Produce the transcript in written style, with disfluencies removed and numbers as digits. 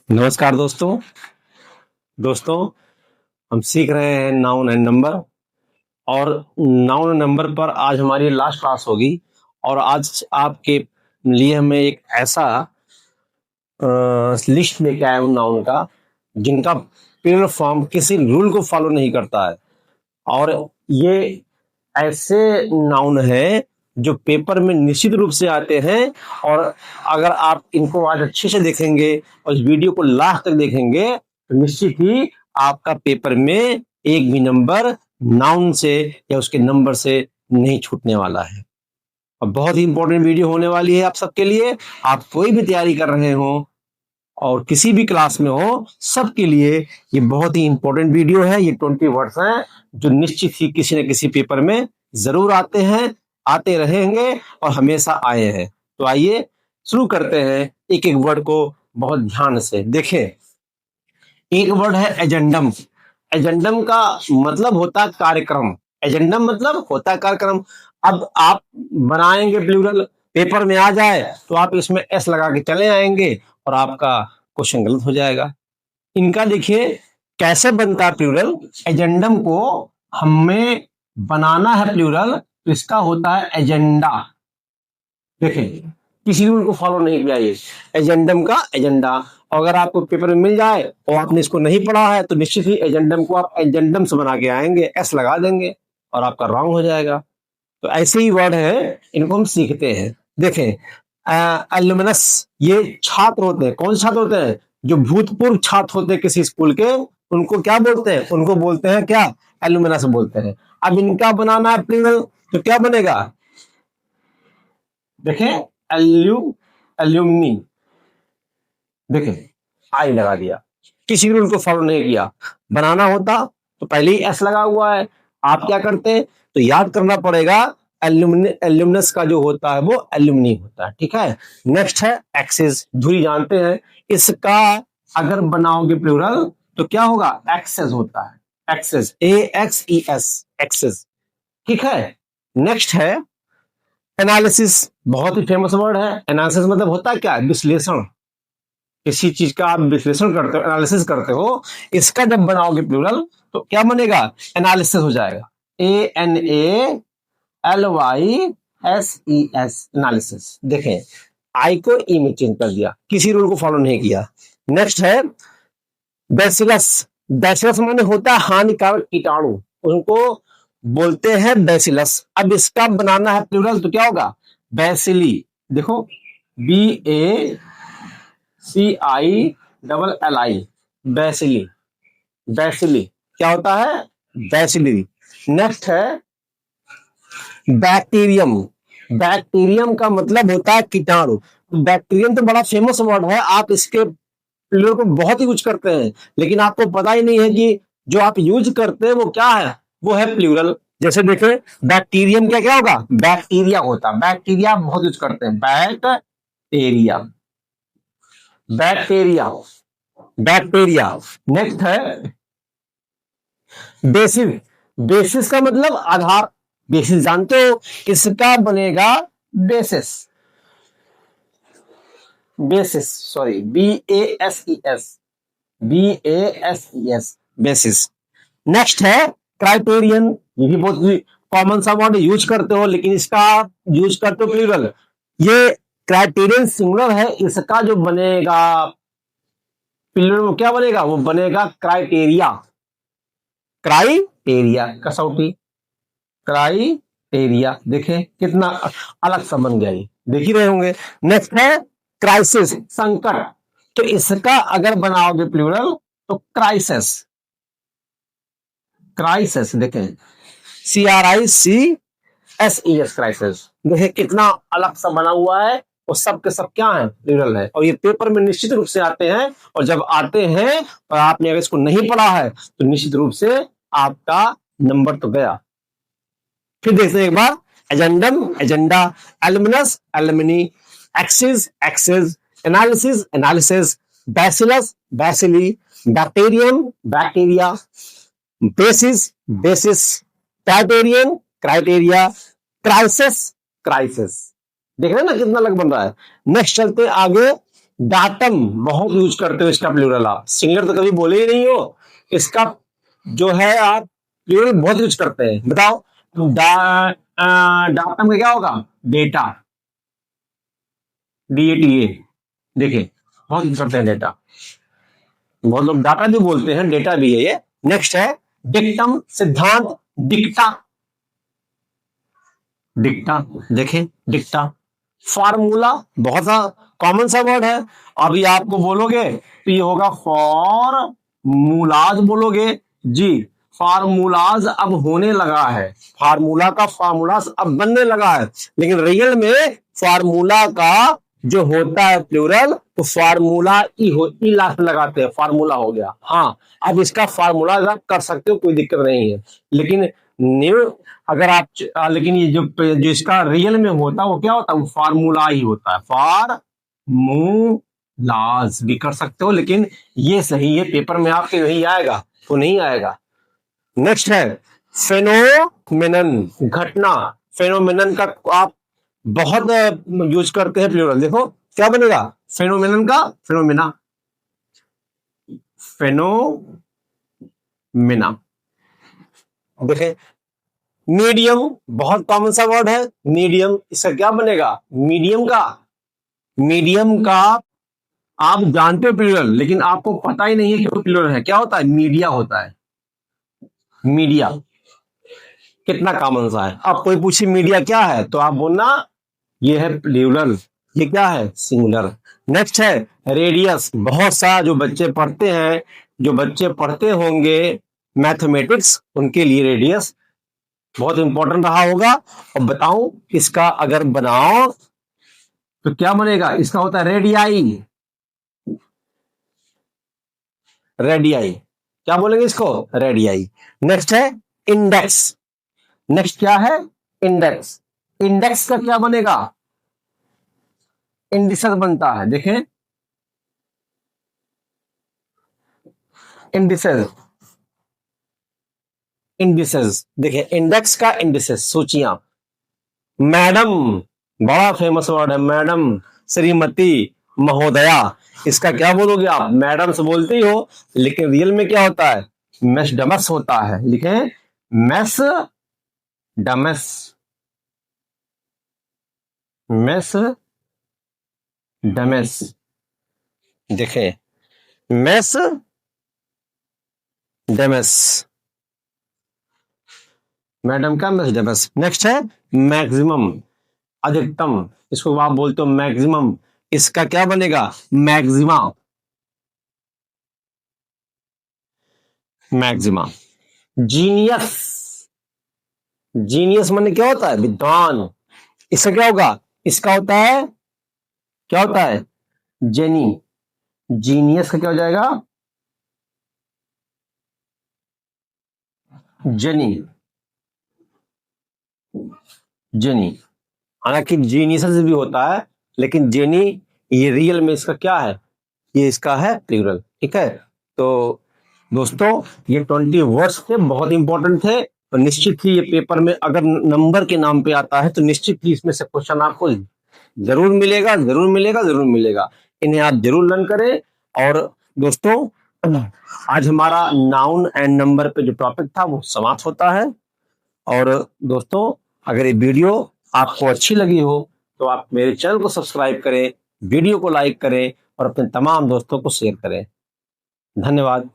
नमस्कार दोस्तों। दोस्तों, हम सीख रहे हैं नाउन एंड नंबर। और नाउन एंड नंबर पर आज हमारी लास्ट क्लास होगी। और आज आपके लिए मैं एक ऐसा लिस्ट लेके आया हूँ नाउन का, जिनका प्लूरल फॉर्म किसी रूल को फॉलो नहीं करता है। और ये ऐसे नाउन है जो पेपर में निश्चित रूप से आते हैं। और अगर आप इनको आज अच्छे से देखेंगे और इस वीडियो को लास्ट तक देखेंगे तो निश्चित ही आपका पेपर में एक भी नंबर नाउन से या उसके नंबर से नहीं छूटने वाला है। और बहुत ही इंपॉर्टेंट वीडियो होने वाली है आप सबके लिए। आप कोई भी तैयारी कर रहे हो और किसी भी क्लास में हो, सबके लिए ये बहुत ही इंपॉर्टेंट वीडियो है। ये 20 वर्ड्स हैं जो निश्चित ही किसी न किसी पेपर में जरूर आते हैं, आते रहेंगे और हमेशा आए हैं। तो आइए शुरू करते हैं एक एक वर्ड को बहुत ध्यान से देखें। एक वर्ड है एजेंडम। एजेंडम का मतलब होता है कार्यक्रम। एजेंडम मतलब होता है कार्यक्रम। अब आप बनाएंगे प्लूरल, पेपर में आ जाए तो आप इसमें एस लगा के चले आएंगे और आपका क्वेश्चन गलत हो जाएगा। इनका देखिए कैसे बनता है प्लूरल। एजेंडम को हमें बनाना है प्लूरल, तो इसका होता है एजेंडा। देखें, किसी रूल को फॉलो नहीं किया ये एजेंडम का एजेंडा। और अगर आपको पेपर में मिल जाए और आपने इसको नहीं पढ़ा है तो निश्चित ही एजेंडम को आप एजेंडम से बना के आएंगे, एस लगा देंगे और आपका रॉन्ग हो जाएगा। तो ऐसे ही वर्ड है, इनको हम सीखते हैं। देखें, एल्यूमिनस, ये छात्र होते हैं। कौन से छात्र होते हैं? जो भूतपूर्व छात्र होते हैं किसी स्कूल के, उनको क्या बोलते हैं? उनको बोलते हैं क्या? एल्यूमिनस बोलते हैं। अब इनका बनाना है प्लूरल, तो क्या बनेगा? देखें, एल्यूमिनी। देखें, आई लगा दिया, किसी रूल को फॉलो नहीं किया। बनाना होता तो पहले ही एस लगा हुआ है। आप क्या करते? तो याद करना पड़ेगा, एल्यूमिनस का जो होता है वो एल्यूमिनी होता है। ठीक है। नेक्स्ट है एक्सेस। धुरी जानते हैं, इसका अगर बनाओगे प्लूरल तो क्या होगा? एक्सेस होता है। Access, AXES, access. ठीक है। नेक्स्ट है एनालिसिस। बहुत ही फेमस वर्ड है। एनालिसिस मतलब होता है क्या? विश्लेषण। किसी चीज का आप विश्लेषण करते हो, एनालिसिस करते हो। इसका जब बनाओगे प्लूरल तो क्या बनेगा? एनालिसिस हो जाएगा। ANALYSES, analysis. देखें, आई को ई में चेंज कर दिया, किसी रूल को फॉलो नहीं किया। नेक्स्ट है बैसिलस। बैसिलस माने होता है हानिकारक कीटाणु, उनको बोलते हैं बैसिलस। अब इसका बनाना है प्लूरल तो क्या होगा? बैसिली। देखो, BACILLI, बैसिली। बैसिली क्या होता है? बैसिली। नेक्स्ट है बैक्टीरियम। बैक्टीरियम का मतलब होता है कीटाणु। बैक्टीरियम तो बड़ा फेमस वर्ड है, आप इसके प्लूरल को बहुत ही यूज करते हैं, लेकिन आपको पता ही नहीं है कि जो आप यूज करते हैं वो क्या है, वो है प्लूरल। जैसे देखें, बैक्टीरियम क्या क्या होगा? बैक्टीरिया होता। बैक्टीरिया बहुत यूज करते हैं, बैक्टीरिया, बैक्टीरिया, बैक्टीरिया। नेक्स्ट है बेसिस। बेसिस का मतलब आधार। बेसिस जानते हो, इसका बनेगा basis. Basis, sorry, BASES, BASES, basis. Next है क्राइटेरियन। ये भी बहुत कॉमन सा वर्ड यूज करते हो, लेकिन इसका यूज करते हो प्लूरल। ये क्राइटेरियन सिंगुलर है, इसका जो बनेगा प्लूरल में क्या बनेगा? वो बनेगा क्राइटेरिया। क्राइटेरिया, कसौटी, क्राइटेरिया। देखें कितना अलग सा बन गया, ये देख ही रहे होंगे। नेक्स्ट है क्राइसिस, संकट। तो इसका अगर बनाओगे प्लूरल तो क्राइसिस, क्राइसिस। देखें, CRICSES, क्राइसिस। देखें कितना अलग सा बना हुआ है, और सब के सब क्या है? प्लूरल है। और ये पेपर में निश्चित रूप से आते हैं, और जब आते हैं और आपने अगर इसको नहीं पढ़ा है तो निश्चित रूप से आपका नंबर तो गया। फिर देखते हैं एक बार। Agendum, agenda, alumnus, alumni, axis, axes, analysis, analyses, bacillus, bacilli, bacterium, bacteria, basis, bases, criterion, criteria, crisis, crises. देख रहे हैं ना कितना अलग बन रहा है। नेक्स्ट चलते आगे। डाटम बहुत यूज करते हो इसका प्लूरल, आप सिंगुलर तो कभी बोले ही नहीं हो, इसका जो है आप प्लूरल बहुत यूज करते हैं। बताओ डाटम का क्या होगा? Data, DATA। देखिए बहुत यूज करते हैं डेटा, बहुत लोग डाटा भी बोलते हैं, डेटा भी है ये। नेक्स्ट है डिक्टम, सिद्धांत, डिक्टा, डिक्टा देखें, डिक्टा। फार्मूला बहुत सा कॉमन सा वर्ड है, अभी आपको बोलोगे तो ये होगा फॉर्मूलाज बोलोगे जी। फार्मूलाज अब होने लगा है, फार्मूला का फार्मूलाज अब बनने लगा है, लेकिन रियल में फार्मूला का जो होता है प्लूरल तो फार्मूला ई लास्ट लगाते हैं, फार्मूला हो गया। हाँ, अब इसका फार्मूला आप कर सकते हो, कोई दिक्कत नहीं है, लेकिन न्यू अगर आप लेकिन ये जो इसका रियल में होता है वो क्या होता है? वो फार्मूला ही होता है, फार्मूलाज भी कर सकते हो, लेकिन ये सही है, पेपर में आपके नहीं आएगा तो नहीं आएगा। नेक्स्ट है फेनोमेनन, घटना। फेनोमेनन का आप बहुत यूज करते हैं प्लूरल, देखो क्या बनेगा फेनोमेनन का? Phenomena, phenomena. देखें मीडियम बहुत कॉमन सा वर्ड है, मीडियम, इसका क्या बनेगा? मीडियम का, मीडियम का आप जानते हो प्लूरल, लेकिन आपको पता ही नहीं है कि वो प्लूरल है, क्या होता है? मीडिया होता है, मीडिया। कितना कॉमन सा है, अब कोई पूछे मीडिया क्या है तो आप बोलना ये है प्लूरल, ये क्या है? सिंगुलर। नेक्स्ट है रेडियस, बहुत सा जो बच्चे पढ़ते हैं, जो बच्चे पढ़ते होंगे मैथमेटिक्स, उनके लिए रेडियस बहुत इंपॉर्टेंट रहा होगा। और बताऊं इसका अगर बनाओ तो क्या बनेगा? इसका होता है रेडियाई, रेडियाई, क्या बोलेंगे इसको? रेडियाई। नेक्स्ट है इंडेक्स, नेक्स्ट क्या है? इंडेक्स, इंडेक्स का क्या बनेगा? इंडिसेस बनता है, देखें इंडिसेस, इंडिसेस देखिए, इंडेक्स का इंडिसेस, सूचियां। मैडम बड़ा फेमस वर्ड है, मैडम, श्रीमती, महोदया, इसका क्या बोलोगे आप? मैडम से बोलते ही हो, लेकिन रियल में क्या होता है? मेस डमस होता है, लिखे मेस डमस, मेस डमस, देखे मेस डमस, मैडम का मेस डमस। नेक्स्ट है मैक्सिमम, अधिकतम, इसको आप बोलते हो मैक्सिमम, इसका क्या बनेगा? Maxima, maxima. जीनियस, जीनियस माने क्या होता है? विद्वान, इसका क्या होगा? इसका होता है, क्या होता है? जेनी, जीनियस का क्या हो जाएगा? Jenny, jenny. हालांकि जीनियस भी होता है, लेकिन जेनी ये रियल में इसका क्या है? ये इसका है प्लूरल, ठीक है। तो दोस्तों ये 20 वर्ड्स थे, बहुत इंपॉर्टेंट थे, और निश्चित ही ये पेपर में अगर नंबर के नाम पे आता है तो निश्चित ही इसमें से क्वेश्चन आपको जरूर मिलेगा, जरूर मिलेगा, जरूर मिलेगा। इन्हें आप जरूर लर्न करें। और दोस्तों आज हमारा नाउन एंड नंबर पे जो टॉपिक था वो समाप्त होता है। और दोस्तों अगर ये वीडियो आपको अच्छी लगी हो तो आप मेरे चैनल को सब्सक्राइब करें, वीडियो को लाइक करें और अपने तमाम दोस्तों को शेयर करें। धन्यवाद।